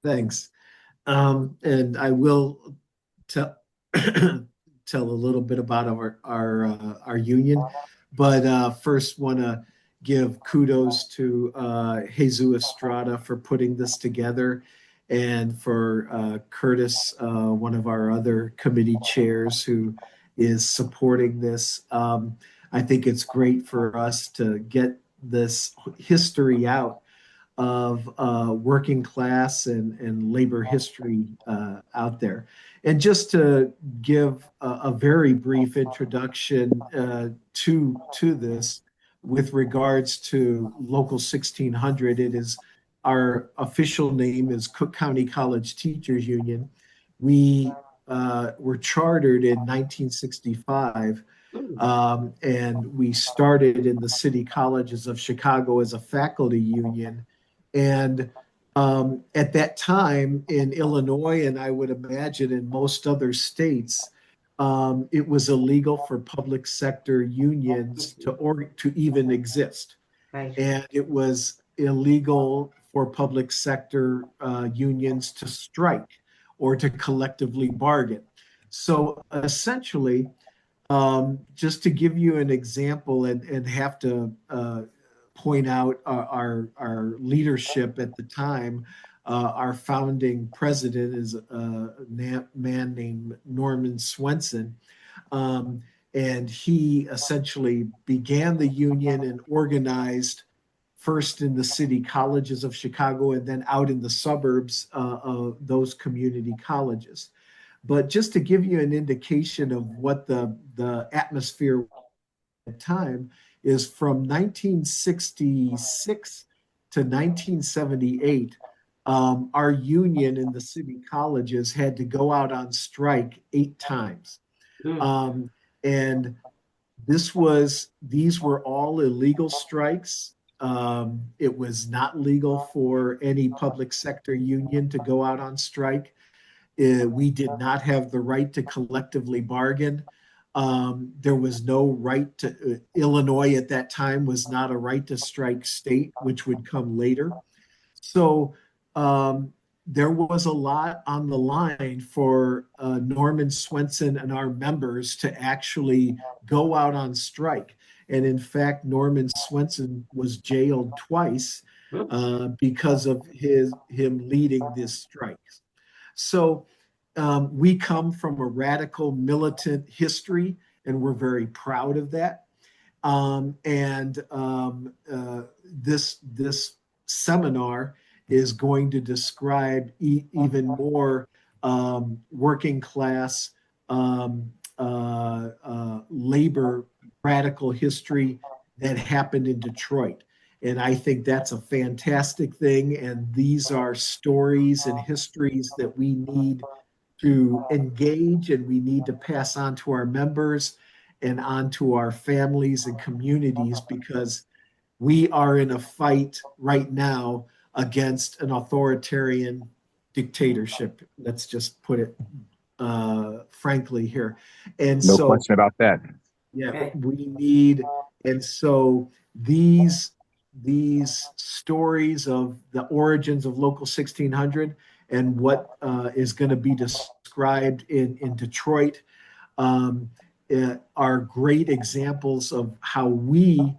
Thanks. And I will tell tell a little bit about our union, but first want to give kudos to Jesus Estrada for putting this together, and for Curtis, one of our other committee chairs, who is supporting this. I think it's great for us to get this history out of working class and labor history out there. And just to give a very brief introduction to this, with regards to Local 1600, it is our official name is Cook County College Teachers Union. We were chartered in 1965. And we started in the city colleges of Chicago as a faculty union, and at that time in Illinois, and I would imagine in most other states, it was illegal for public sector unions to even exist. Right. And it was illegal for public sector unions to strike or to collectively bargain. So essentially, just to give you an example, and have to point out our leadership at the time. Our founding president is a man named Norman Swenson. And he essentially began the union and organized first in the city colleges of Chicago and then out in the suburbs of those community colleges. But just to give you an indication of what the atmosphere at the time is, from 1966 to 1978, our union in the city colleges had to go out on strike 8 times. And these were all illegal strikes. It was not legal for any public sector union to go out on strike. We did not have the right to collectively bargain. There was no right to, Illinois at that time was not a right to strike state, which would come later. So there was a lot on the line for Norman Swenson and our members to actually go out on strike. And in fact, Norman Swenson was jailed twice because of him leading this strikes. So we come from a radical militant history, and we're very proud of that. This seminar is going to describe even more working class labor radical history that happened in Detroit. And I think that's a fantastic thing. And these are stories and histories that we need to engage, and we need to pass on to our members and on to our families and communities, because we are in a fight right now against an authoritarian dictatorship. Let's just put it frankly here. And no question about that. Yeah, we need, and so these stories of the origins of Local 1600 and what is going to be described in Detroit are great examples of how we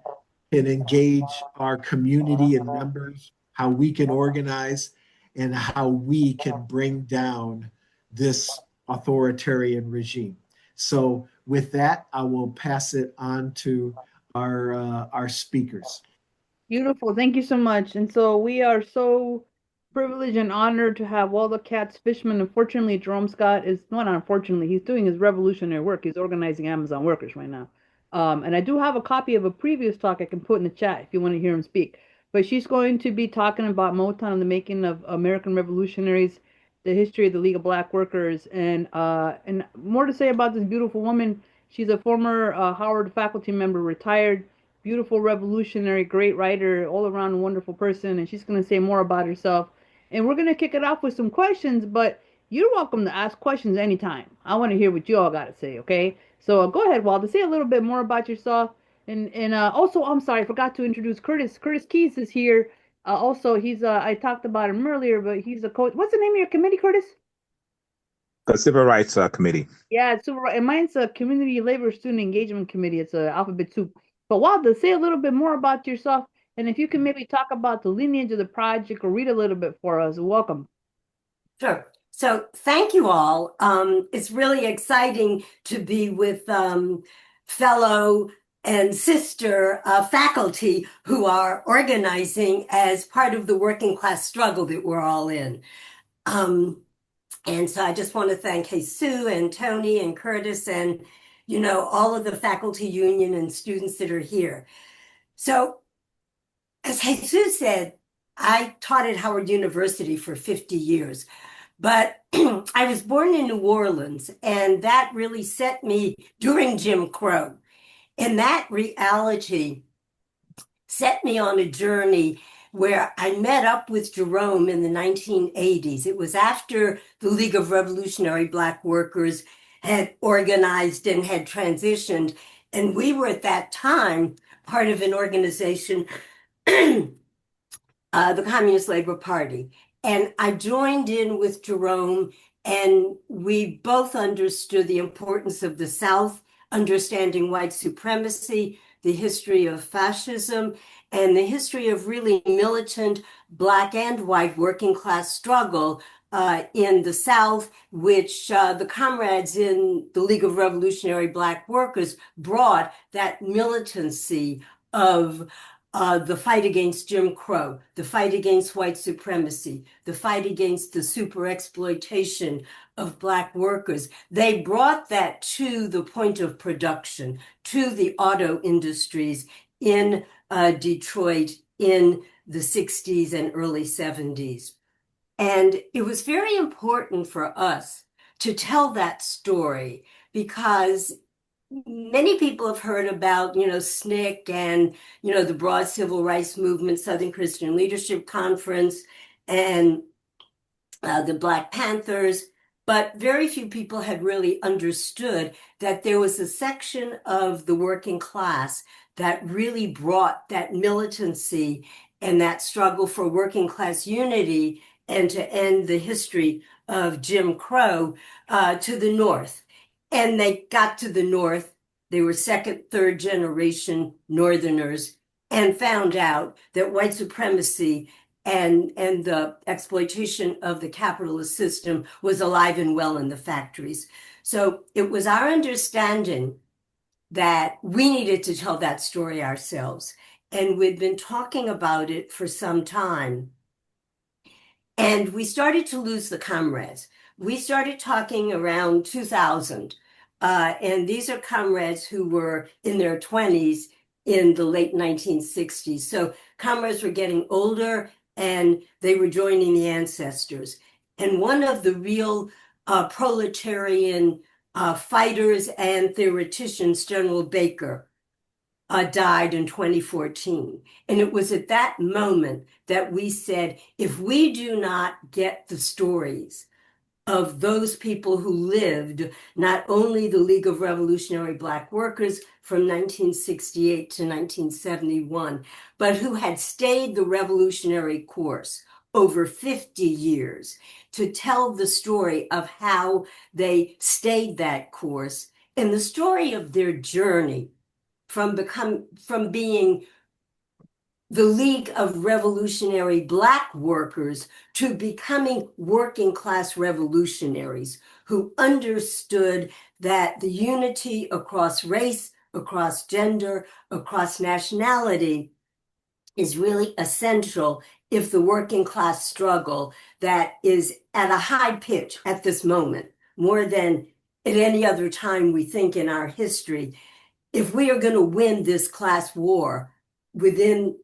can engage our community and members, how we can organize, and how we can bring down this authoritarian regime. So with that, I will pass it on to our speakers. Beautiful. Thank you so much. And so we are so privileged and honored to have all the Katz-Fishman. Unfortunately, Jerome Scott is not unfortunately, he's doing his revolutionary work. He's organizing Amazon workers right now. And I do have a copy of a previous talk I can put in the chat if you want to hear him speak. But she's going to be talking about Motown and the making of American revolutionaries, the history of the League of Black Workers, and more to say about this beautiful woman. She's a former Howard faculty member, retired, beautiful revolutionary, great writer, all around wonderful person, and she's going to say more about herself. And we're going to kick it off with some questions, but you're welcome to ask questions anytime. I want to hear what you all got to say, okay? So go ahead, Walter, say a little bit more about yourself. And also, I'm sorry, I forgot to introduce Curtis. Curtis Keys is here. Also, he's I talked about him earlier, but he's a coach. What's the name of your committee, Curtis? The Civil Rights Committee. Yeah, it's super, and mine's a Community Labor Student Engagement Committee. It's a alphabet soup. But Walter, say a little bit more about yourself, and if you can maybe talk about the lineage of the project or read a little bit for us, welcome. Sure. So thank you all. It's really exciting to be with fellow and sister faculty who are organizing as part of the working class struggle that we're all in. And so I just want to thank Jesus and Tony and Curtis and, all of the faculty union and students that are here. So as Jesus said, I taught at Howard University for 50 years. But I was born in New Orleans, and that really set me during Jim Crow. And that reality set me on a journey where I met up with Jerome in the 1980s. It was after the League of Revolutionary Black Workers had organized and had transitioned. And we were at that time part of an organization, the Communist Labor Party. And I joined in with Jerome, and we both understood the importance of the South, understanding white supremacy, the history of fascism, and the history of really militant Black and white working class struggle in the South, which the comrades in the League of Revolutionary Black Workers brought that militancy of the fight against Jim Crow, the fight against white supremacy, the fight against the super exploitation of Black workers. They brought that to the point of production, to the auto industries in Detroit in the 60s and early 70s. And it was very important for us to tell that story because many people have heard about, SNCC and, the broad civil rights movement, Southern Christian Leadership Conference, and the Black Panthers, but very few people had really understood that there was a section of the working class that really brought that militancy and that struggle for working class unity and to end the history of Jim Crow to the North. And they got to the North. They were second, third generation Northerners and found out that white supremacy and the exploitation of the capitalist system was alive and well in the factories. So it was our understanding that we needed to tell that story ourselves. And we'd been talking about it for some time. And we started to lose the comrades. We started talking around 2000. And these are comrades who were in their 20s in the late 1960s. So comrades were getting older and they were joining the ancestors. And one of the real proletarian fighters and theoreticians, General Baker, died in 2014. And it was at that moment that we said, if we do not get the stories of those people who lived, not only the League of Revolutionary Black Workers from 1968 to 1971, but who had stayed the revolutionary course over 50 years to tell the story of how they stayed that course and the story of their journey from being the League of Revolutionary Black Workers to becoming working class revolutionaries who understood that the unity across race, across gender, across nationality is really essential if the working class struggle that is at a high pitch at this moment, more than at any other time we think in our history, if we are going to win this class war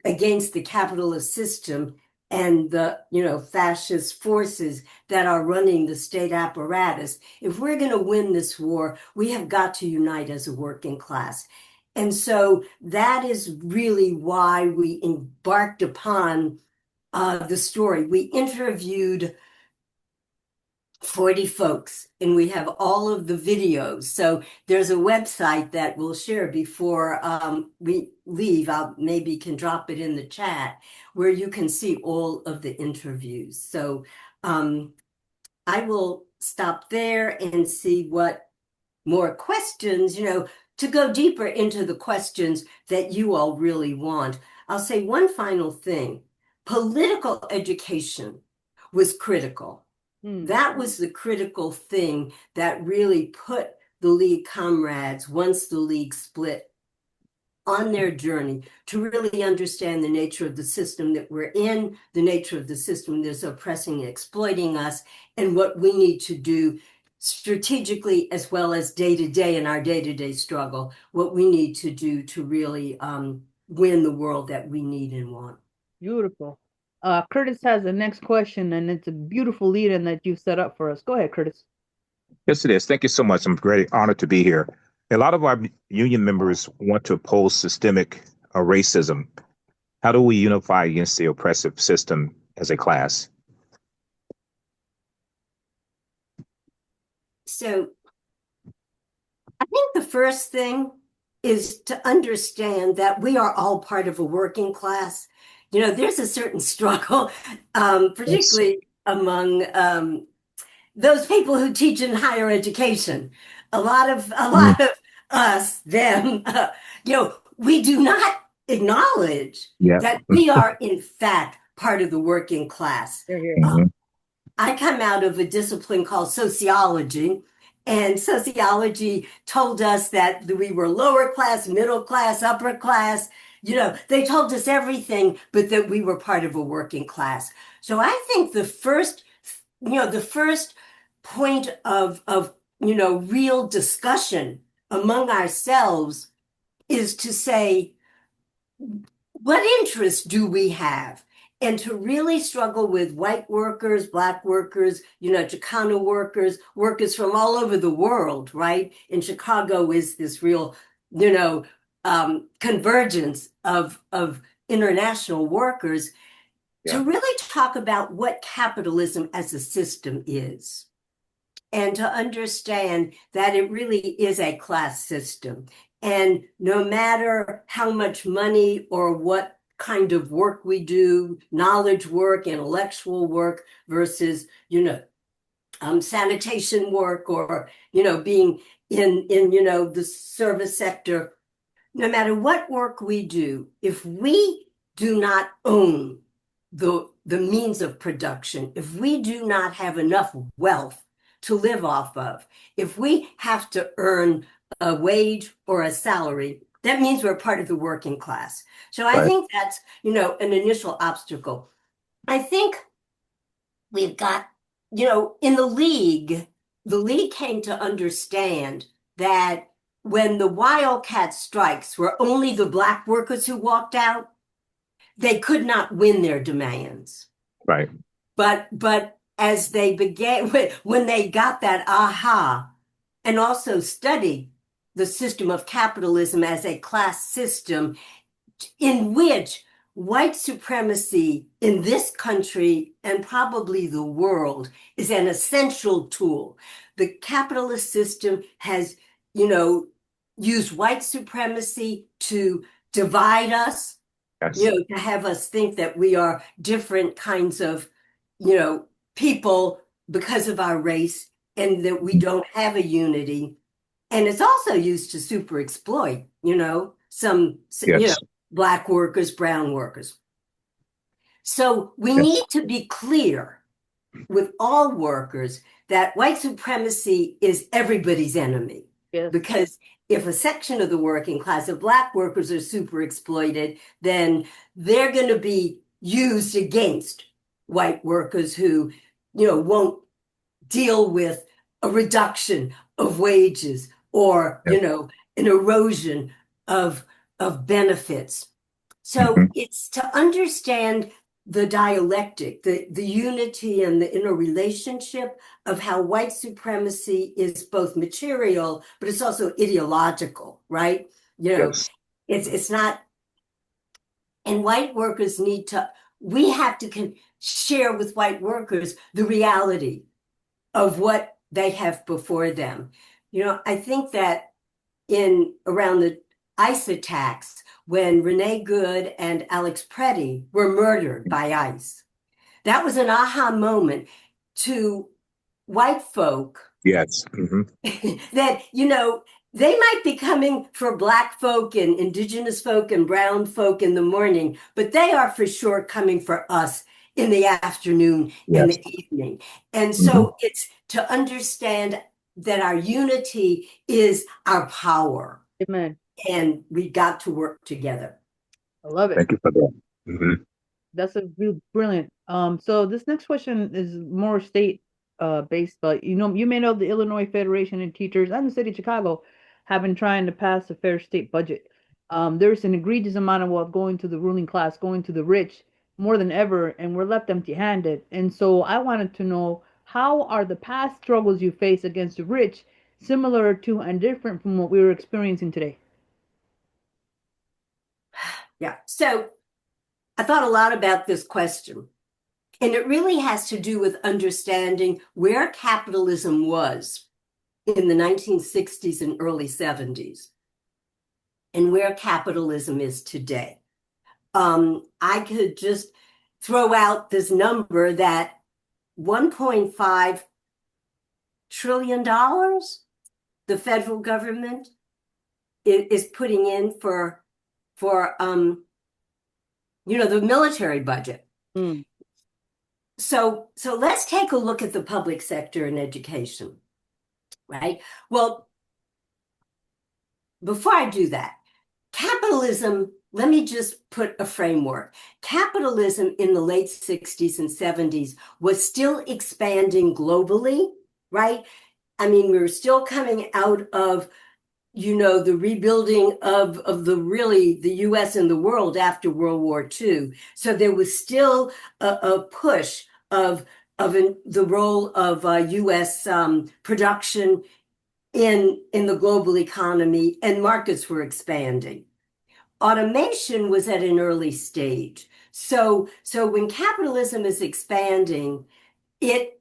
against the capitalist system and the fascist forces that are running the state apparatus, if we're going to win this war, we have got to unite as a working class. And so that is really why we embarked upon the story. We interviewed 40 folks, and we have all of the videos. So there's a website that we'll share before we leave. I'll maybe can drop it in the chat where you can see all of the interviews. So I will stop there and see what more questions, to go deeper into the questions that you all really want. I'll say one final thing. Political education was critical. That was the critical thing that really put the League comrades, once the League split, on their journey to really understand the nature of the system that we're in, the nature of the system that's oppressing and exploiting us, and what we need to do strategically as well as day to day in our day-to-day struggle, what we need to do to really win the world that we need and want. Beautiful. Curtis has the next question, and it's a beautiful lead-in that you've set up for us. Go ahead, Curtis. Yes, it is. Thank you so much. I'm very honored to be here. A lot of our union members want to oppose systemic racism. How do we unify against the oppressive system as a class? So I think the first thing is to understand that we are all part of a working class. There's a certain struggle, particularly among those people who teach in higher education. A lot of us, them, we do not acknowledge that we are in fact part of the working class. I come out of a discipline called sociology, and sociology told us that we were lower class, middle class, upper class. They told us everything, but that we were part of a working class. So I think the first point of real discussion among ourselves is to say, what interests do we have? And to really struggle with white workers, Black workers, Chicano workers, workers from all over the world, right? In Chicago is this real, convergence of international workers to really talk about what capitalism as a system is. And to understand that it really is a class system. And no matter how much money or what kind of work we do, knowledge work, intellectual work versus, sanitation work or, being in the service sector, no matter what work we do, if we do not own the means of production, if we do not have enough wealth to live off of, if we have to earn a wage or a salary, that means we're part of the working class. So I think that's, an initial obstacle. I think we've got, in the league came to understand that when the wildcat strikes were only the Black workers who walked out, they could not win their demands. Right. But as they began, when they got that aha, and also studied the system of capitalism as a class system in which white supremacy in this country and probably the world is an essential tool. The capitalist system has, used white supremacy to divide us, to have us think that we are different kinds of, people because of our race and that we don't have a unity. And it's also used to super exploit, some, Black workers, brown workers. So we need to be clear with all workers that white supremacy is everybody's enemy. Because if a section of the working class of Black workers are super exploited, then they're going to be used against white workers who, won't deal with a reduction of wages or, an erosion of benefits. So it's to understand the dialectic, the unity and the interrelationship of how white supremacy is both material, but it's also ideological, right? It's not, and white workers we have to share with white workers the reality of what they have before them. I think that in around the ICE attacks, when Renee Good and Alex Preddy were murdered by ICE, that was an aha moment to white folk Yes. that, they might be coming for Black folk and Indigenous folk and brown folk in the morning, but they are for sure coming for us in the afternoon and Yes. the evening. And so it's to understand that our unity is our power, Amen. and we got to work together. I love it. Thank you for that. That's a real brilliant. So this next question is more state based, but you may know the Illinois Federation of Teachers and the city of Chicago have been trying to pass a fair state budget. There's an egregious amount of wealth going to the ruling class, going to the rich more than ever, and we're left empty-handed. And so I wanted to know, how are the past struggles you face against the rich similar to and different from what we were experiencing today? Yeah. So I thought a lot about this question, and it really has to do with understanding where capitalism was in the 1960s and early 70s and where capitalism is today. I could just throw out this number that $1.5 trillion the federal government is putting in for the military budget. Mm. So let's take a look at the public sector and education, right? Well, before I do that, capitalism, let me just put a framework. Capitalism in the late 60s and 70s was still expanding globally, right? I mean, we were still coming out of the rebuilding of the US and the world after World War II. So there was still a push of the role of US production in the global economy, and markets were expanding. Automation was at an early stage. So when capitalism is expanding, it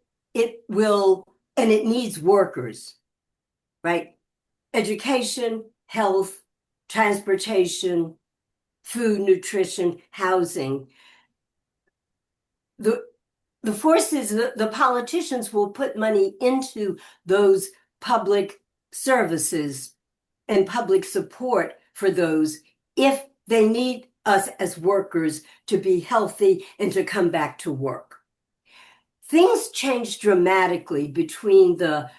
will, and it needs workers, right? Education, health, transportation, food, nutrition, housing. The forces, the politicians will put money into those public services and public support for those if they need us as workers to be healthy and to come back to work. Things changed dramatically between the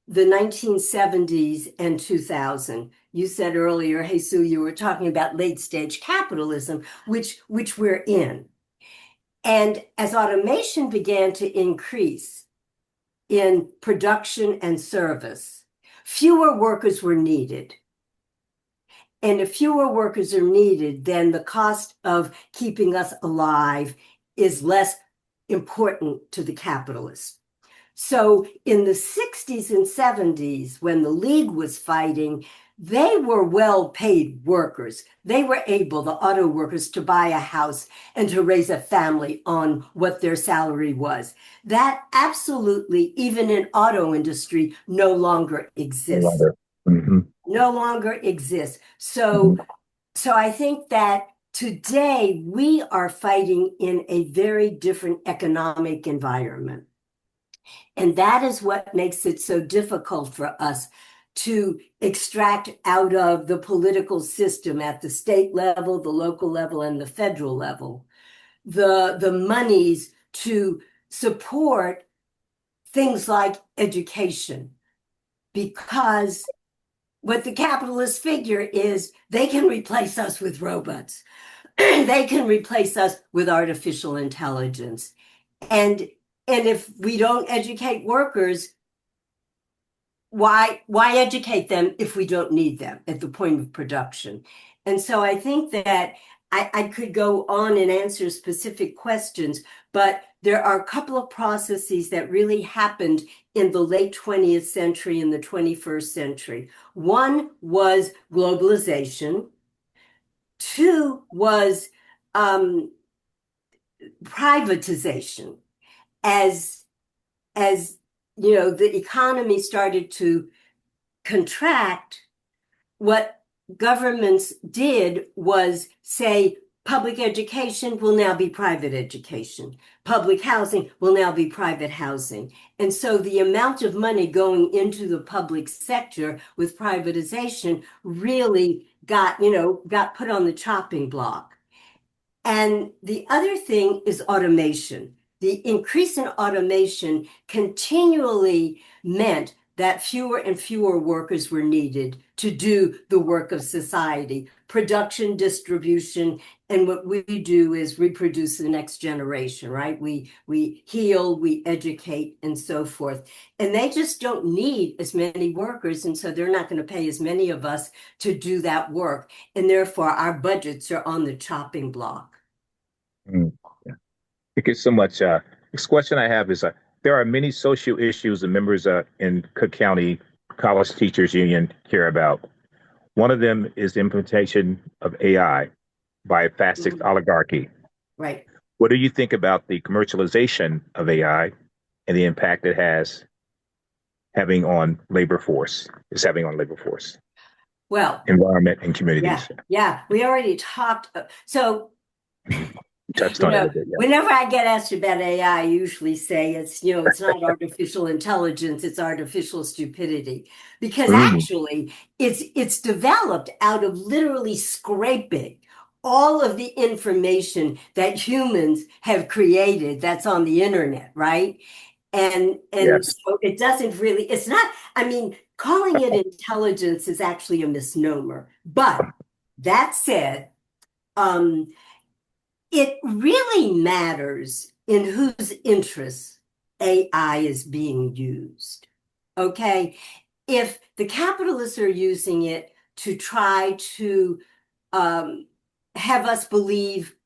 1970s and 2000. You said earlier, hey, Sue, you were talking about late stage capitalism, which we're in. And as automation began to increase in production and service, fewer workers were needed. And if fewer workers are needed, then the cost of keeping us alive is less important to the capitalists. So in the 60s and 70s, when the League was fighting, they were well-paid workers. They were able, the auto workers, to buy a house and to raise a family on what their salary was. That absolutely, even in auto industry, no longer exists. No longer exists. So I think that today we are fighting in a very different economic environment. And that is what makes it so difficult for us to extract out of the political system at the state level, the local level, and the federal level, the monies to support things like education. Because what the capitalists figure is they can replace us with robots. They can replace us with artificial intelligence. And if we don't educate workers, why educate them if we don't need them at the point of production? And so I think that I could go on and answer specific questions, but there are a couple of processes that really happened in the late 20th century and the 21st century. One was globalization. Two was privatization. As the economy started to contract, what governments did was say public education will now be private education. Public housing will now be private housing. And so the amount of money going into the public sector with privatization really got put on the chopping block. And the other thing is automation. The increase in automation continually meant that fewer and fewer workers were needed to do the work of society, production, distribution, and what we do is reproduce the next generation, right? We heal, we educate, and so forth. And they just don't need as many workers, and so they're not going to pay as many of us to do that work. And therefore, our budgets are on the chopping block. Mm, yeah. Thank you so much. Next question I have is, there are many social issues that members in Cook County College Teachers Union care about. One of them is the implementation of AI by a fascist oligarchy. Right. What do you think about the commercialization of AI and the impact it is having on labor force, Well, environment, and communities? yeah, we already talked. So, Touched on it a bit. Yeah. whenever I get asked about AI, I usually say it's not artificial intelligence, it's artificial stupidity, because actually it's developed out of literally scraping all of the information that humans have created that's on the internet, right? And Yes. so it doesn't really, it's not, I mean, calling it intelligence is actually a misnomer. But that said, it really matters in whose interests AI is being used. Okay? If the capitalists are using it to try to have us believe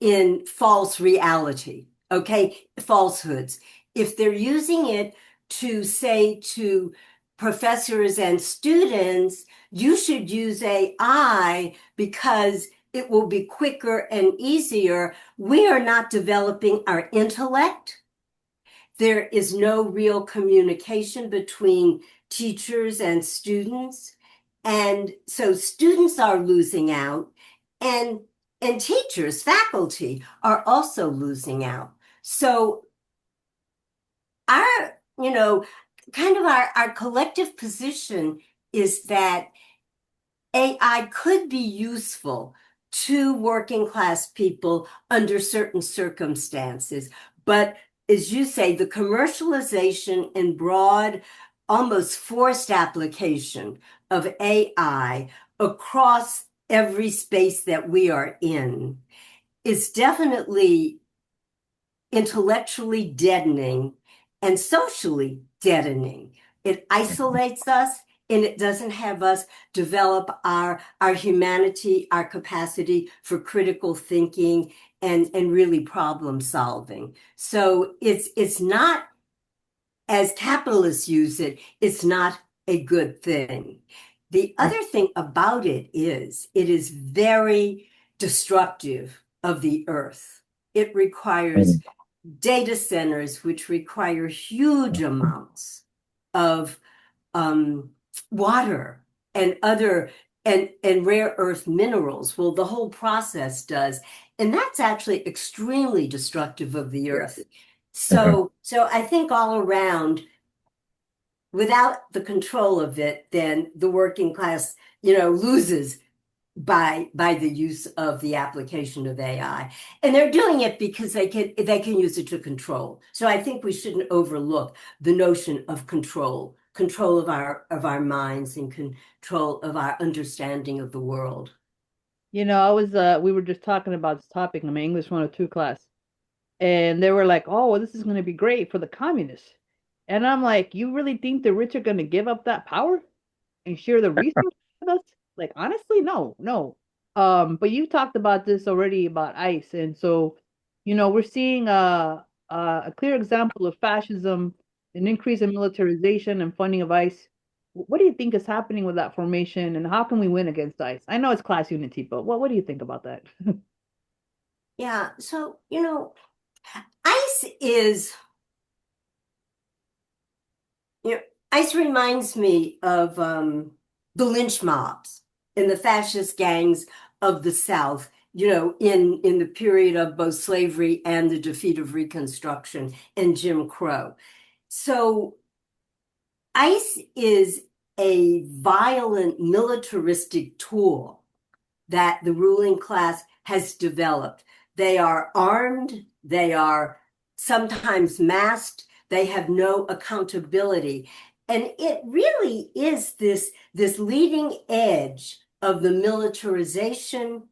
in false reality, okay, falsehoods. If they're using it to say to professors and students, you should use AI because it will be quicker and easier, we are not developing our intellect. There is no real communication between teachers and students. And so students are losing out, and teachers, faculty are also losing out. So our, kind of our collective position is that AI could be useful to working class people under certain circumstances. But as you say, the commercialization and broad, almost forced application of AI across every space that we are in is definitely intellectually deadening and socially deadening. It isolates us, and it doesn't have us develop our humanity, our capacity for critical thinking and really problem solving. So it's not, as capitalists use it, it's not a good thing. The other thing about it is very destructive of the earth. It requires data centers, which require huge amounts of water and other and rare earth minerals. Well, the whole process does, and that's actually extremely destructive of the earth. So I think all around, without the control of it, then the working class, loses by the use of the application of AI. And they're doing it because they can use it to control. So I think we shouldn't overlook the notion of control of our minds and control of our understanding of the world. We were just talking about this topic in my English 102 class, and they were like, "Oh, well, this is going to be great for the communists." And I'm like, "You really think the rich are going to give up that power and share the resources with us?" Like, honestly, no, no. But you talked about this already about ICE, and so, we're seeing a clear example of fascism, an increase in militarization and funding of ICE. What do you think is happening with that formation, and how can we win against ICE? I know it's class unity, but what do you think about that? Yeah, so, ICE is ICE reminds me of the lynch mobs and the fascist gangs of the South, in the period of both slavery and the defeat of Reconstruction and Jim Crow. So ICE is a violent militaristic tool that the ruling class has developed. They are armed, they are sometimes masked, they have no accountability. And it really is this leading edge of the militarization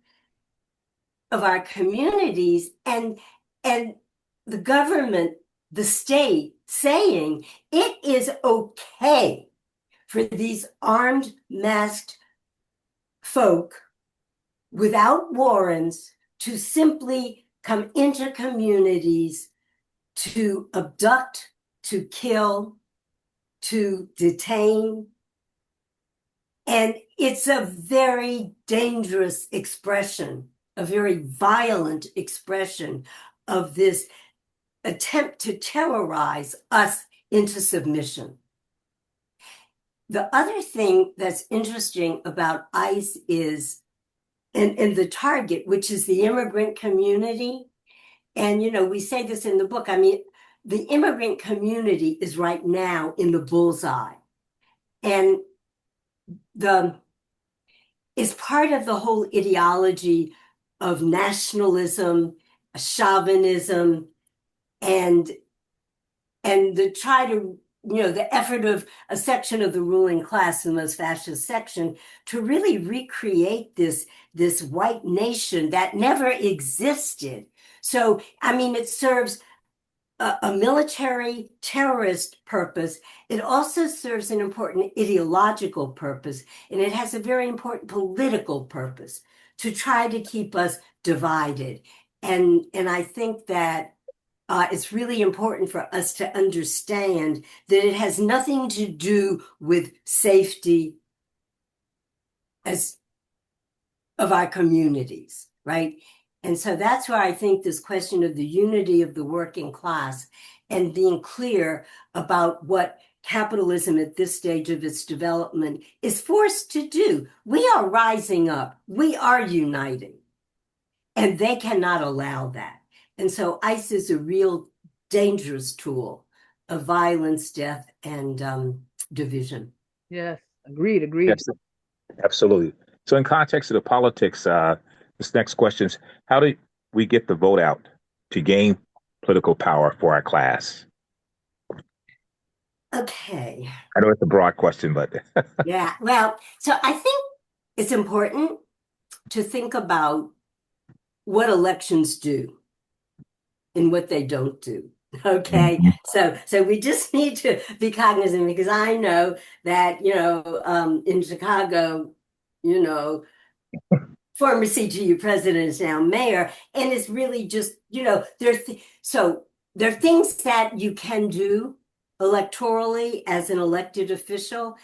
of our communities and the government, the state saying it is okay for these armed, masked folk without warrants to simply come into communities to abduct, to kill, to detain. And it's a very dangerous expression, a very violent expression of this attempt to terrorize us into submission. The other thing that's interesting about ICE is, and the target, which is the immigrant community. And, we say this in the book. I mean, the immigrant community is right now in the bullseye. And is part of the whole ideology of nationalism, chauvinism, and the try to, the effort of a section of the ruling class, the most fascist section, to really recreate this white nation that never existed. So, I mean, it serves a military terrorist purpose. It also serves an important ideological purpose, and it has a very important political purpose to try to keep us divided. And I think that it's really important for us to understand that it has nothing to do with safety of our communities, right? And so that's where I think this question of the unity of the working class and being clear about what capitalism at this stage of its development is forced to do. We are rising up. We are uniting. And they cannot allow that. And so ICE is a real dangerous tool of violence, death, and division. Yes, agreed. Yes, absolutely. So in context of the politics, this next question is, how do we get the vote out to gain political power for our class? Okay. I know it's a broad question, but Yeah, well, so I think it's important to think about what elections do and what they don't do. Okay, so we just need to be cognizant, because I know that in Chicago, former CTU president is now mayor, and it's really just there are things that you can do electorally as an elected official,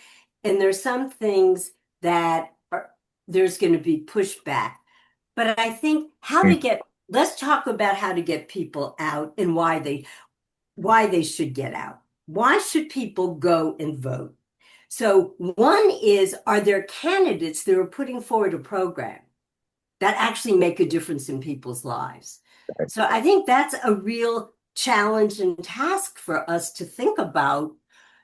and there's some things that there's going to be pushback. But I think let's talk about how to get people out and why they should get out. Why should people go and vote? So one is, are there candidates that are putting forward a program that actually make a difference in people's lives? So I think that's a real challenge and task for us to think about,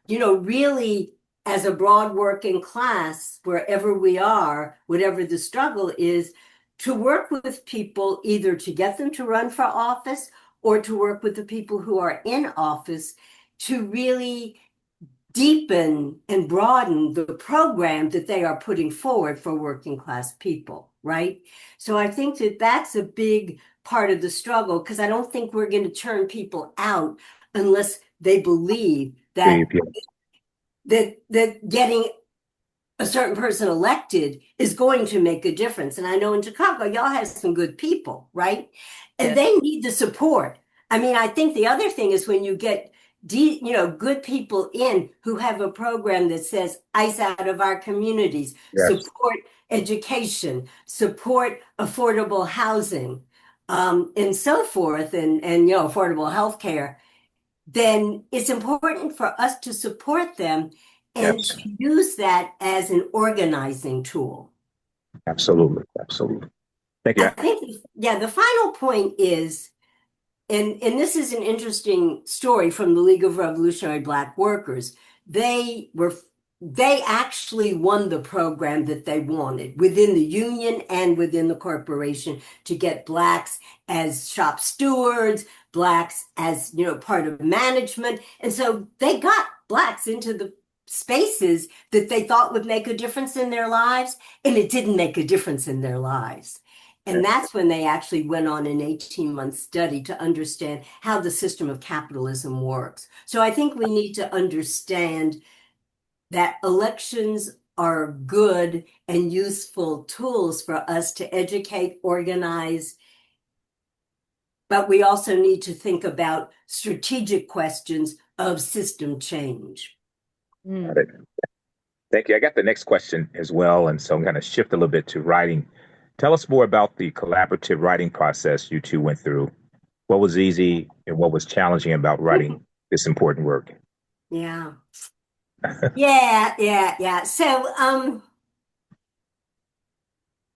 really as a broad working class, wherever we are, whatever the struggle is, to work with people either to get them to run for office or to work with the people who are in office to really deepen and broaden the program that they are putting forward for working class people, right? So I think that that's a big part of the struggle, because I don't think we're going to turn people out unless they believe that getting a certain person elected is going to make a difference. And I know in Chicago, y'all have some good people, right? And they need the support. I mean, I think the other thing is when you get good people in who have a program that says ICE out of our communities, support education, support affordable housing, and so forth, and affordable health care. then it's important for us to support them and Yes, to use that as an organizing tool. absolutely. Absolutely. Thank I you. think, yeah, the final point is, and this is an interesting story from the League of Revolutionary Black Workers. They actually won the program that they wanted within the union and within the corporation to get blacks as shop stewards, blacks as, part of management. And so they got blacks into the spaces that they thought would make a difference in their lives, and it didn't make a difference in their lives. And that's when they actually went on an 18-month study to understand how the system of capitalism works. So I think we need to understand that elections are good and useful tools for us to educate, organize, but we also need to think about strategic questions of system change. Got it. Thank you. I got the next question as well. And so I'm going to shift a little bit to writing. Tell us more about the collaborative writing process you two went through. What was easy and what was challenging about writing this important work? Yeah. Yeah. So,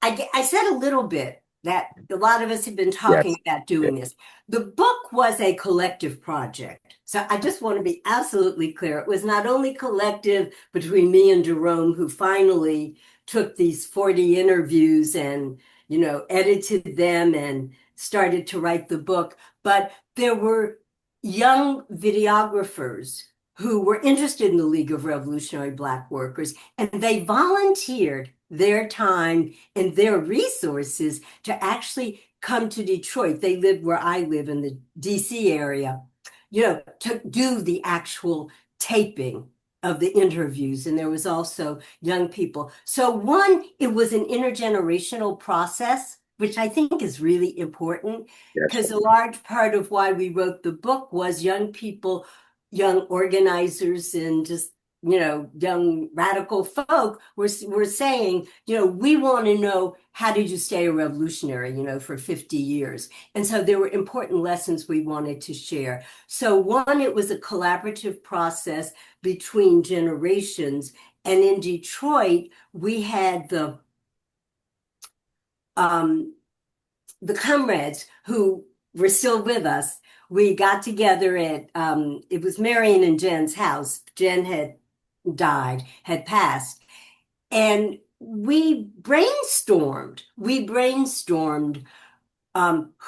I said a little bit that a lot of us have been talking Yes. about doing this. The book was a collective project. So I just want to be absolutely clear. It was not only collective between me and Jerome, who finally took these 40 interviews and, edited them and started to write the book, but there were young videographers who were interested in the League of Revolutionary Black Workers, and they volunteered their time and their resources to actually come to Detroit. They live where I live in the DC area, to do the actual taping of the interviews. And there was also young people. So one, it was an intergenerational process, which I think is really important, Yes. because a large part of why we wrote the book was young people, young organizers, and just young radical folk were saying, we want to know, how did you stay a revolutionary, for 50 years? And so there were important lessons we wanted to share. So one, it was a collaborative process between generations. And in Detroit, we had the comrades who were still with us. We got together at, it was Marion and Jen's house. Jen had died, had passed. And we brainstormed.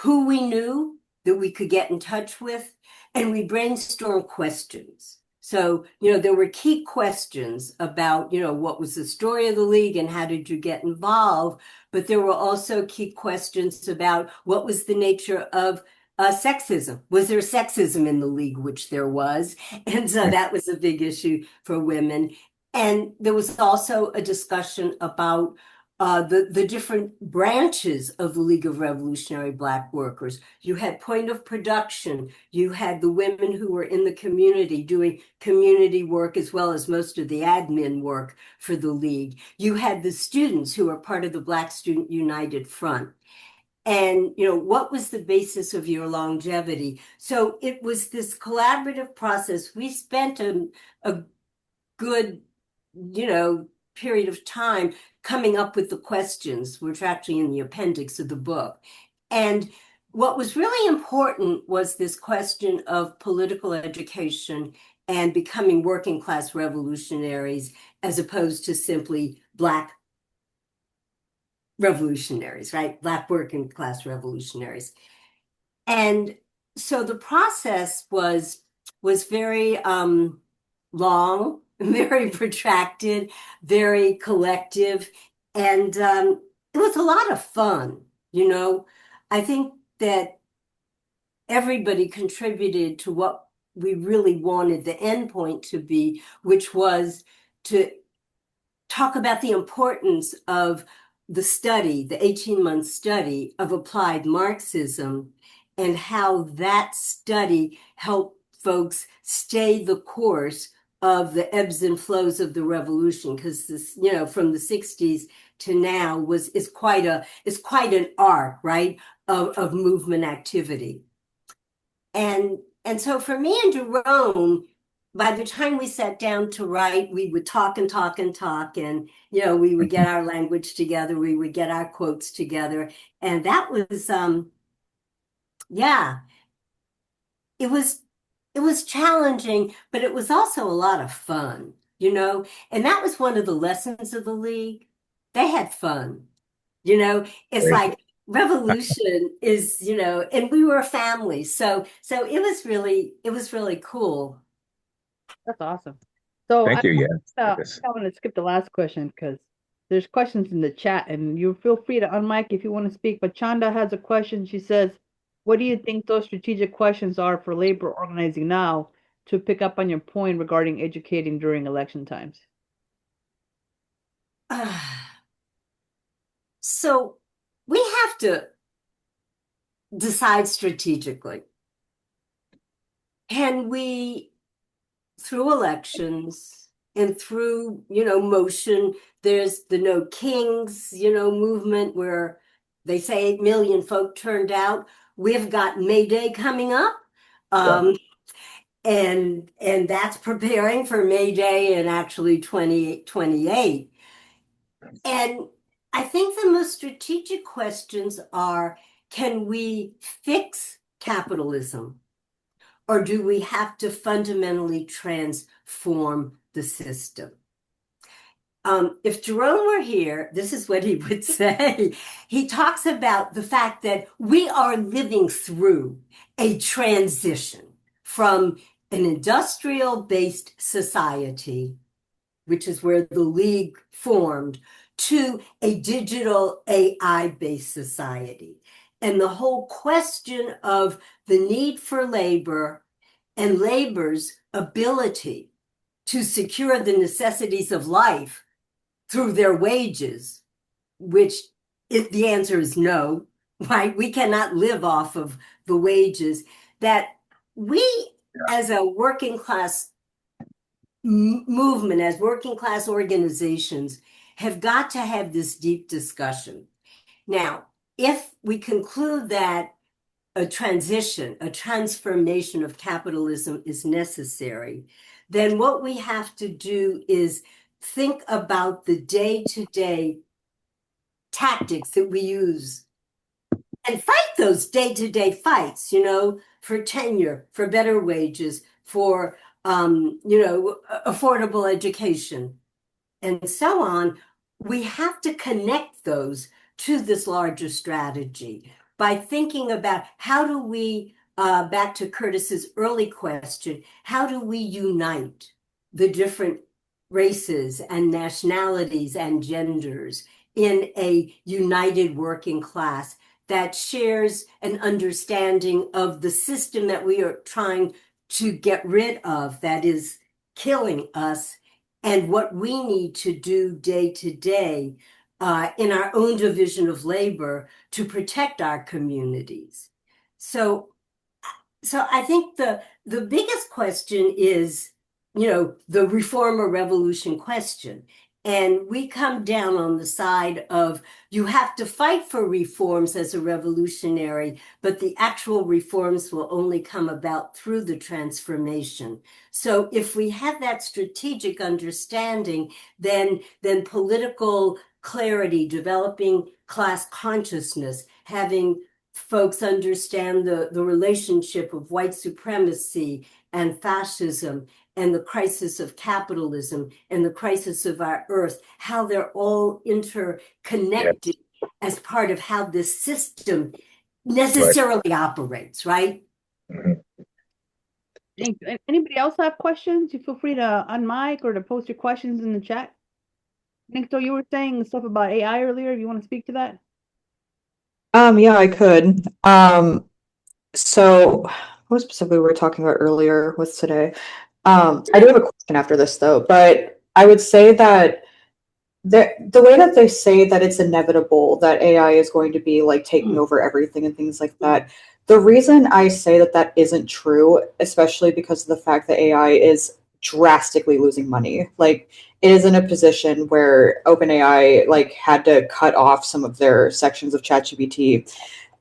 Who we knew that we could get in touch with, and we brainstormed questions. So, there were key questions about, what was the story of the League and how did you get involved? But there were also key questions about what was the nature of sexism. Was there sexism in the League? Which there was. And so that was a big issue for women. And there was also a discussion about the different branches of the League of Revolutionary Black Workers. You had point of production. You had the women who were in the community doing community work as well as most of the admin work for the League. You had the students who were part of the Black Student United Front. And, what was the basis of your longevity? So it was this collaborative process. We spent a good, period of time coming up with the questions, which are actually in the appendix of the book. And what was really important was this question of political education and becoming working class revolutionaries, as opposed to simply Black revolutionaries, right? Black working class revolutionaries. And so the process was very long, very protracted, very collective, and it was a lot of fun. I think that everybody contributed to what we really wanted the end point to be, which was to talk about the importance of the study, the 18-month study of applied Marxism, and how that study helped folks stay the course of the ebbs and flows of the revolution, because this, from the 60s to now is quite an arc, right, of movement activity. And And so for me and Jerome, by the time we sat down to write, we would talk and talk and talk, and we would get our language together, we would get our quotes together, and that was yeah, it was challenging, but it was also a lot of fun, and that was one of the lessons of the league. They had fun, it's like revolution is, and we were a family, so it was really cool. That's awesome. So Thank you. Yeah. I want to skip the last question because there's questions in the chat, and you feel free to unmic if you want to speak. But Chanda has a question. She says, what do you think those strategic questions are for labor organizing now, to pick up on your point regarding educating during election times? So we have to decide strategically. Can we, through elections and through, motion, there's the No Kings, movement where they say 8 million folk turned out. We've got May Day coming up. And that's preparing for May Day in actually 2028. And I think the most strategic questions are, can we fix capitalism, or do we have to fundamentally transform the system? If Jerome were here, this is what he would say. He talks about the fact that we are living through a transition from an industrial-based society, which is where the League formed, to a digital AI-based society. And the whole question of the need for labor and labor's ability to secure the necessities of life through their wages, which the answer is no, right? We cannot live off of the wages. That we, as a working class movement, as working class organizations, have got to have this deep discussion. Now, if we conclude that a transition, a transformation of capitalism is necessary, then what we have to do is think about the day-to-day tactics that we use and fight those day-to-day fights, for tenure, for better wages, for affordable education, and so on. We have to connect those to this larger strategy by thinking about how do we, back to Curtis's early question, how do we unite the different races and nationalities and genders in a united working class that shares an understanding of the system that we are trying to get rid of, that is killing us, and what we need to do day to day in our own division of labor to protect our communities. So I think the biggest question is, the reform or revolution question. And we come down on the side of, you have to fight for reforms as a revolutionary, but the actual reforms will only come about through the transformation. So if we have that strategic understanding, then political clarity, developing class consciousness, having folks understand the relationship of white supremacy and fascism and the crisis of capitalism and the crisis of our earth, how they're all interconnected as part of how this system necessarily operates, right? Anybody else have questions? You feel free to unmic or to post your questions in the chat. Nick, so you were saying stuff about AI earlier. You want to speak to that? Yeah, I could. So what specifically we were talking about earlier with today? I do have a question after this though, but I would say that the way that they say that it's inevitable that AI is going to be like taking over everything and things like that, the reason I say that that isn't true, especially because of the fact that AI is drastically losing money. Like, it is in a position where OpenAI like had to cut off some of their sections of ChatGPT.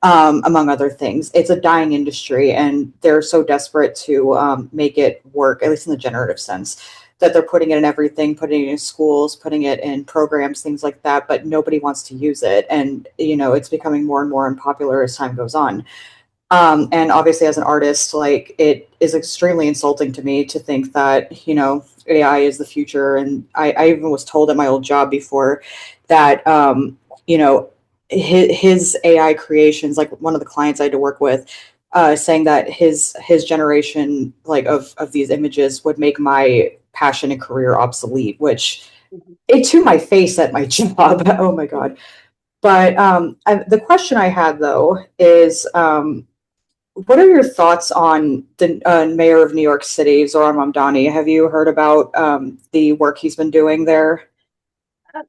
among other things. It's a dying industry, and they're so desperate to make it work, at least in the generative sense, that they're putting it in everything, putting it in schools, putting it in programs, things like that, but nobody wants to use it. And, it's becoming more and more unpopular as time goes on. And obviously, as an artist, like, it is extremely insulting to me to think that, AI is the future. And I even was told at my old job before that, his AI creations, like one of the clients I had to work with, saying that his generation, like, of these images would make my passion and career obsolete, which it to my face at my job. Oh my God. But the question I had, though, is, what are your thoughts on the mayor of New York City, Zohran Mamdani? Have you heard about the work he's been doing there?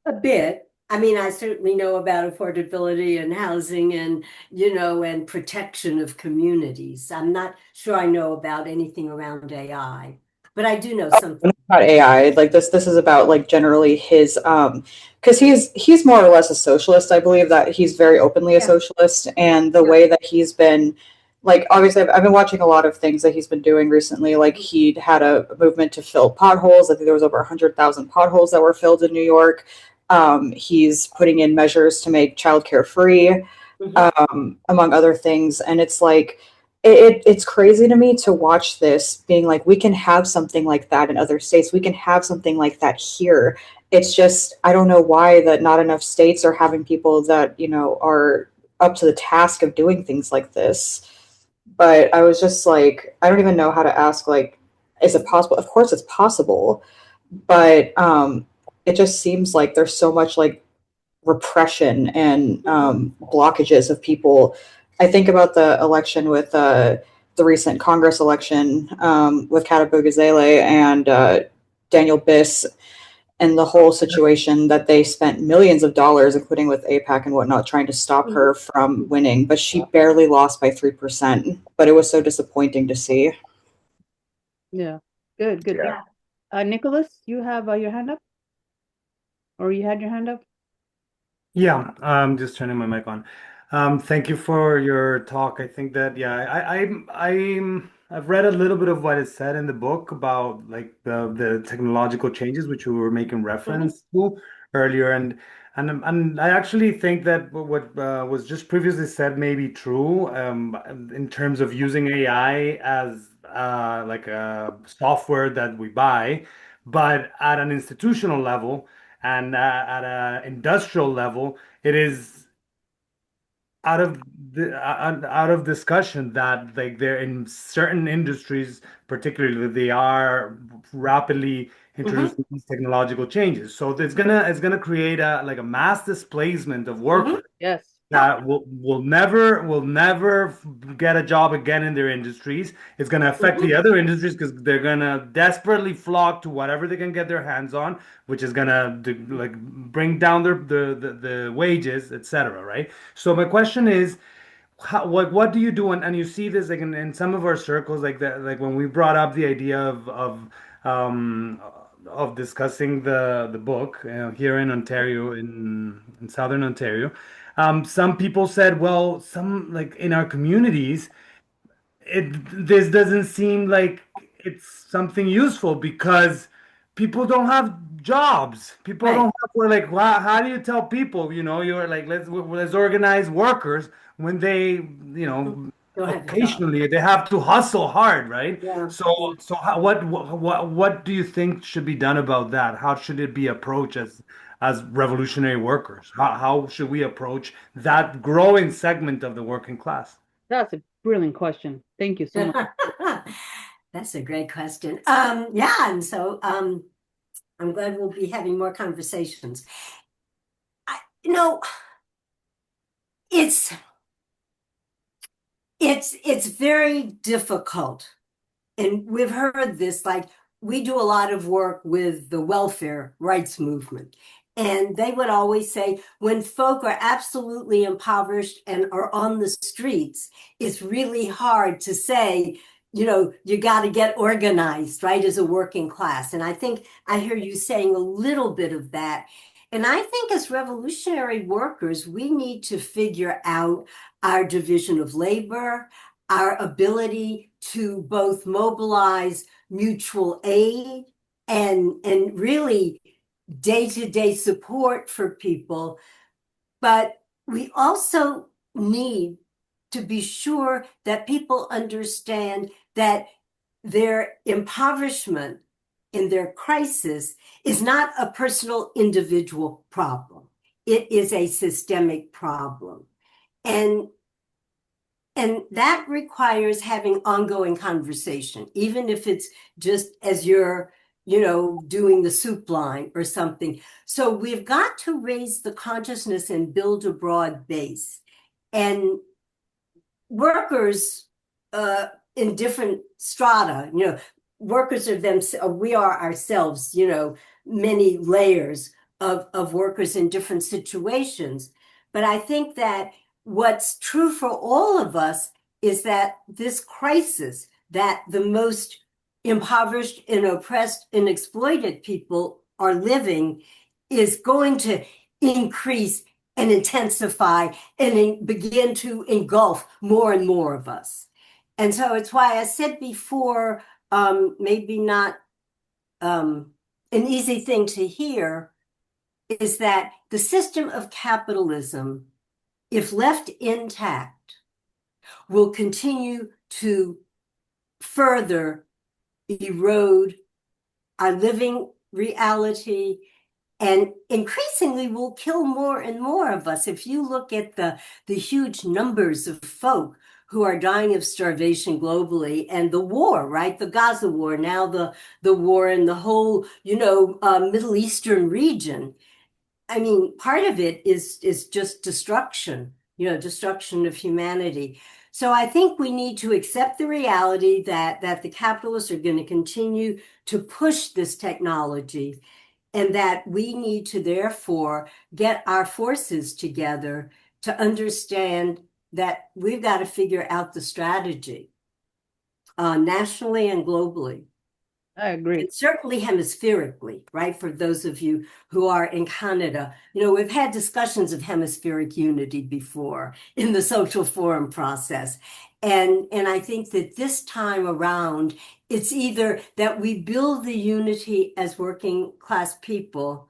A bit. I mean, I certainly know about affordability and housing and, and protection of communities. I'm not sure I know about anything around AI, but I do know something. About AI, like this is about, like, generally his because he's more or less a socialist. I believe that he's very openly a socialist, and the way that he's been, like, obviously I've been watching a lot of things that he's been doing recently. Like, he'd had a movement to fill potholes. I think there was over 100,000 potholes that were filled in New York. He's putting in measures to make childcare free, among other things. And it's like, it's crazy to me to watch this, being like, we can have something like that in other states. We can have something like that here. It's just, I don't know why that not enough states are having people that, are up to the task of doing things like this. But I was just like, I don't even know how to ask, like, is it possible? Of course it's possible, but it just seems like there's so much, like, repression and blockages of people. I think about the election with the recent Congress election, with Kata Bugazele and Daniel Biss, and the whole situation that they spent millions of dollars, including with AIPAC and whatnot, trying to stop her from winning. But she barely lost by 3%. But it was so disappointing to see. Yeah. Good. Yeah. Nicholas, you have your hand up? Or you had your hand up? Yeah, I'm just turning my mic on. Thank you for your talk. I think that, yeah, I've read a little bit of what is said in the book about, like, the technological changes which we were making reference to earlier, and I actually think that what was just previously said may be true, in terms of using AI as like a software that we buy, but at an institutional level and at an industrial level, it is out of discussion that, like, they're in certain industries, particularly, they are rapidly introducing these technological changes. So it's gonna create a mass displacement of workers Yes. that will never get a job again in their industries. It's going to affect the other industries because they're going to desperately flock to whatever they can get their hands on, which is going to, like, bring down the wages, etc. Right? So my question is, what do you do? And you see this, like, in some of our circles, like that, like when we brought up the idea um of discussing the book, here in Ontario, in Southern Ontario. Some people said, well, some, like, in our communities, this doesn't seem like it's something useful because people don't have jobs. People Right. don't have, we're like, wow, how do you tell people, you're like, let's organize workers when they, Don't have a job. occasionally they have to hustle hard, right? Yeah. So what do you think should be done about that? How should it be approached as revolutionary workers? How should we approach that growing segment of the working class? That's a brilliant question. Thank you so much. That's a great question. Yeah, and so I'm glad we'll be having more conversations. You know, it's very difficult. And we've heard this, like, we do a lot of work with the welfare rights movement. And they would always say, when folk are absolutely impoverished and are on the streets, it's really hard to say, you got to get organized, right, as a working class. And I think I hear you saying a little bit of that. And I think as revolutionary workers, we need to figure out our division of labor, our ability to both mobilize mutual aid and really day-to-day support for people. But we also need to be sure that people understand that their impoverishment in their crisis is not a personal individual problem. It is a systemic problem. And that requires having ongoing conversation, even if it's just as you're, doing the soup line or something. So we've got to raise the consciousness and build a broad base. And workers in different strata, workers are we are ourselves, many layers of workers in different situations. But I think that what's true for all of us is that this crisis that the most impoverished and oppressed and exploited people are living is going to increase and intensify and begin to engulf more and more of us. And so it's why I said before, maybe not an easy thing to hear, is that the system of capitalism, if left intact, will continue to further erode our living reality and increasingly will kill more and more of us. If you look at the huge numbers of folk who are dying of starvation globally, and the war, right? The Gaza war, now the war in the whole, Middle Eastern region. I mean, part of it is just destruction, destruction of humanity. So I think we need to accept the reality that the capitalists are going to continue to push this technology, and that we need to therefore get our forces together to understand that we've got to figure out the strategy nationally and globally. I agree. And certainly hemispherically, right? For those of you who are in Canada, we've had discussions of hemispheric unity before in the social forum process. And I think that this time around, it's either that we build the unity as working class people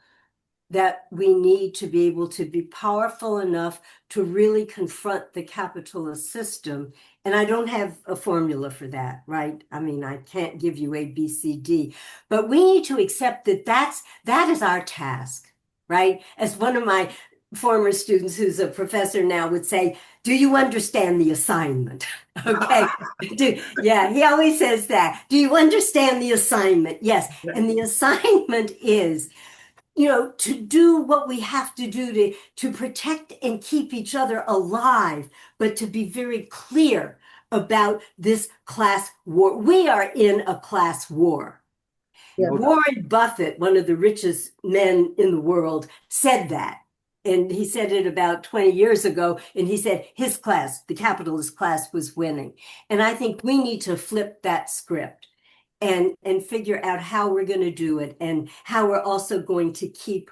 that we need to be able to be powerful enough to really confront the capitalist system. And I don't have a formula for that, right? I mean, I can't give you A, B, C, D, but we need to accept that that is our task, right? As one of my former students who's a professor now would say, do you understand the assignment? Okay. Yeah, he always says that. Do you understand the assignment? Yes. And the assignment is, to do what we have to do to protect and keep each other alive, but to be very clear about this class war. We are in a class war. Yeah. Warren Buffett, one of the richest men in the world, said that. And he said it about 20 years ago. And he said his class, the capitalist class, was winning. And I think we need to flip that script and figure out how we're going to do it, and how we're also going to keep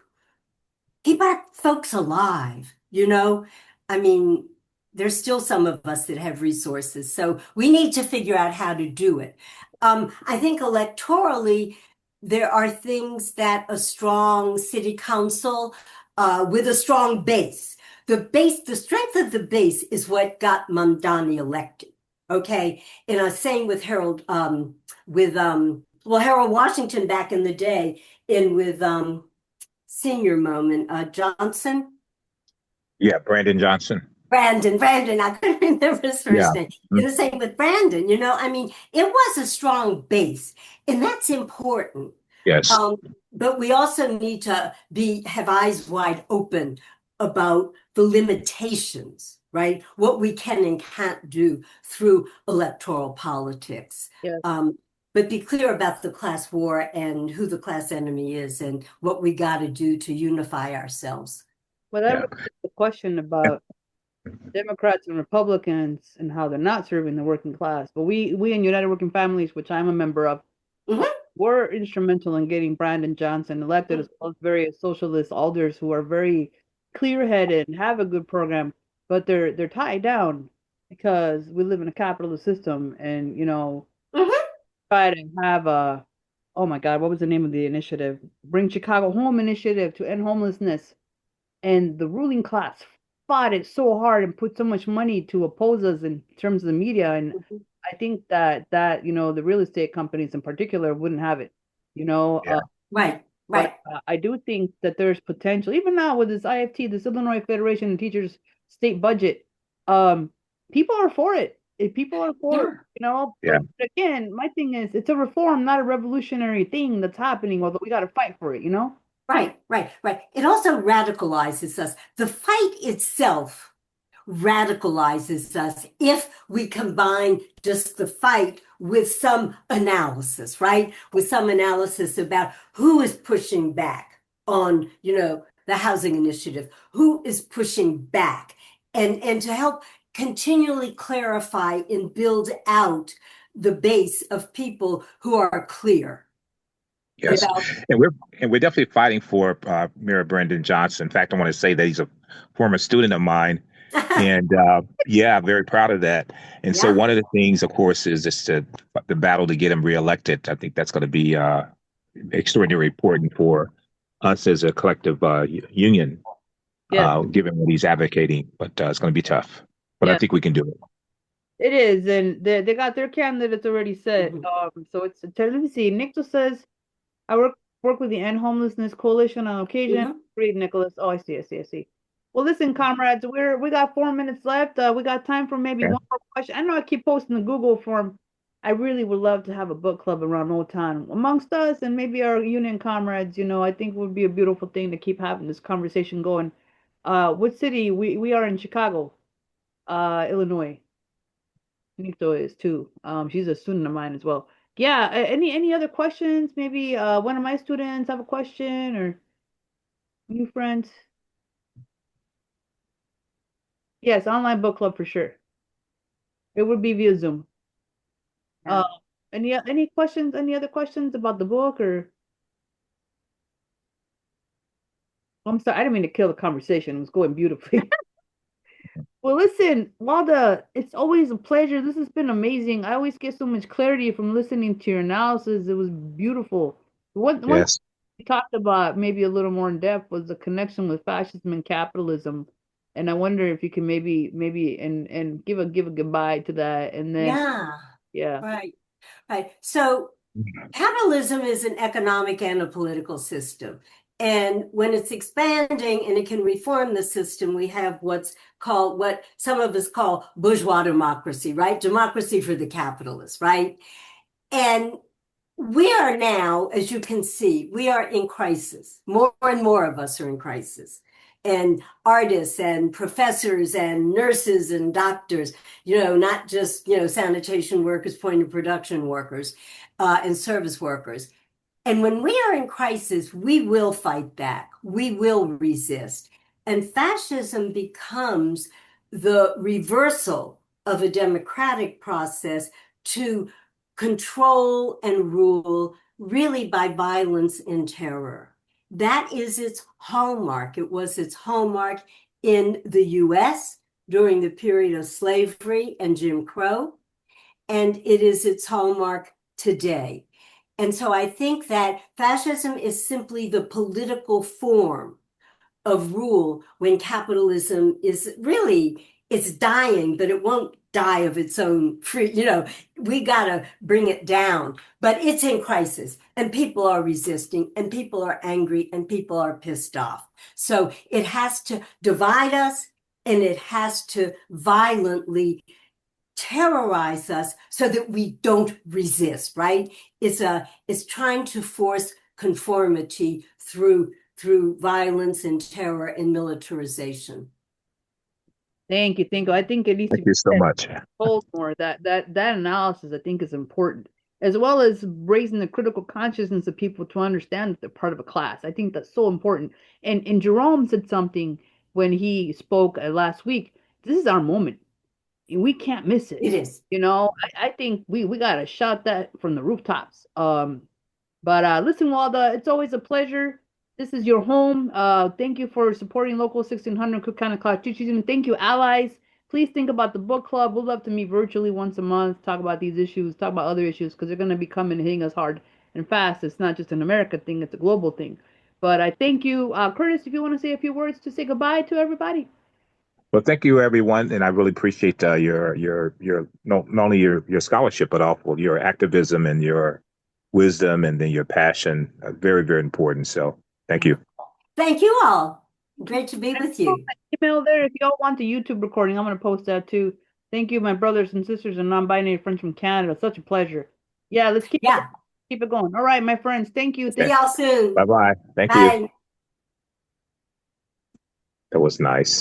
our folks alive. I mean, there's still some of us that have resources, so we need to figure out how to do it. I think electorally, there are things that a strong city council with a strong base, the strength of the base is what got Mamdani elected. Okay, and I was saying with Harold, Harold Washington back in the day, and with senior moment, Johnson. Yeah, Brandon Johnson. Brandon, I couldn't remember his first name. And the same with Brandon, I mean, it was a strong base, and that's important. Yes. But we also need to have eyes wide open about the limitations, right? What we can and can't do through electoral politics. Yeah. But be clear about the class war and who the class enemy is and what we got to do to unify ourselves. Well, that raises the question about Democrats and Republicans and how they're not serving the working class. But we in United Working Families, which I'm a member of, were instrumental in getting Brandon Johnson elected, as well as various socialist alders who are very clear-headed and have a good program. but they're tied down because we live in a capitalist system, and Mhm. try to have a, oh my God, what was the name of the initiative? Bring Chicago Home initiative to end homelessness. And the ruling class fought it so hard and put so much money to oppose us in terms of the media. And I think that the real estate companies in particular wouldn't have it. You know, Yeah. Right, but right. I do think that there's potential, even now with this IFT, this Illinois Federation of Teachers state budget. Um, People are for it. If people are for it, Yeah. but again, my thing is it's a reform, not a revolutionary thing that's happening, although we got to fight for it, Right, right, right. It also radicalizes us. The fight itself radicalizes us if we combine just the fight with some analysis, right? With some analysis about who is pushing back on, the housing initiative, who is pushing back, and to help continually clarify and build out the base of people who are clear Yes, about. and we're definitely fighting for Mayor Brendan Johnson. In fact, I want to say that he's a former student of mine, and yeah, very proud of that. And so Yeah. one of the things, of course, is just the battle to get him reelected. I think that's going to be extraordinarily important for us as a collective union, Yeah, given what he's advocating. But it's going to be tough. But I yeah, think we can do it. it is, and they got their candidates already set. Mhm. So let me see. Nicholas says I work with the End Homelessness Coalition on occasion. Mhm. Great, Nicholas. Oh, I see. Well, listen, comrades, we got 4 minutes left. We got time for maybe Yeah. one more question. I know I keep posting the Google form. I really would love to have a book club around Motown amongst us and maybe our union comrades. I think it would be a beautiful thing to keep having this conversation going. What city? We are in Chicago, Illinois. Nikto is too. She's a student of mine as well. Yeah. Any other questions? Maybe one of my students have a question or new friends. Yes, online book club for sure. It would be via Zoom. Yeah. Uh, any questions? Any other questions about the book or? I'm sorry, I didn't mean to kill the conversation. It was going beautifully. Well, listen, Walda, it's always a pleasure. This has been amazing. I always get so much clarity from listening to your analysis. It was beautiful. One Yes. we talked about maybe a little more in depth was the connection with fascism and capitalism. And I wonder if you can maybe and give a goodbye to that. And then Yeah. yeah. Right. Right. So capitalism is an economic and a political system. And when it's expanding and it can reform the system, we have what some of us call bourgeois democracy, right? Democracy for the capitalists, right? And we are now, as you can see, we are in crisis. More and more of us are in crisis. And artists and professors and nurses and doctors, not just, sanitation workers, point of production workers, and service workers. And when we are in crisis, we will fight back. We will resist. And fascism becomes the reversal of a democratic process to control and rule really by violence and terror. That is its hallmark. It was its hallmark in the US during the period of slavery and Jim Crow, and it is its hallmark today. And so I think that fascism is simply the political form of rule when capitalism is really, it's dying, but it won't die of its own free, we got to bring it down. But it's in crisis and people are resisting and people are angry and people are pissed off. So it has to divide us and it has to violently terrorize us so that we don't resist, right? It's trying to force conformity through violence and terror and militarization. Thank you, thank you. I think it needs to Thank be you so said much. told more. That analysis I think is important, as well as raising the critical consciousness of people to understand that they're part of a class. I think that's so important. And Jerome said something when he spoke last week. This is our moment. We can't miss it. It is. I think we gotta shout that from the rooftops. But listen, Walda, it's always a pleasure. This is your home. Thank you for supporting local 1600 Cook County College Teachers Union. Thank you, allies. Please think about the book club. We'd love to meet virtually once a month, talk about these issues, talk about other issues, because they're going to be coming and hitting us hard and fast. It's not just an America thing, it's a global thing. But I thank you. Curtis, if you want to say a few words to say goodbye to everybody. Well, thank you, everyone, and I really appreciate your not only your scholarship, but also your activism and your wisdom and then your passion. Very, very important. So, thank you. Thank you all. Great to be with you. Email there if y'all want the YouTube recording. I'm going to post that too. Thank you, my brothers and sisters and non-binary friends from Canada. Such a pleasure. Yeah, let's keep it going. All right, my friends. Thank you. See y'all soon. Bye bye. Thank Bye. you. That was nice.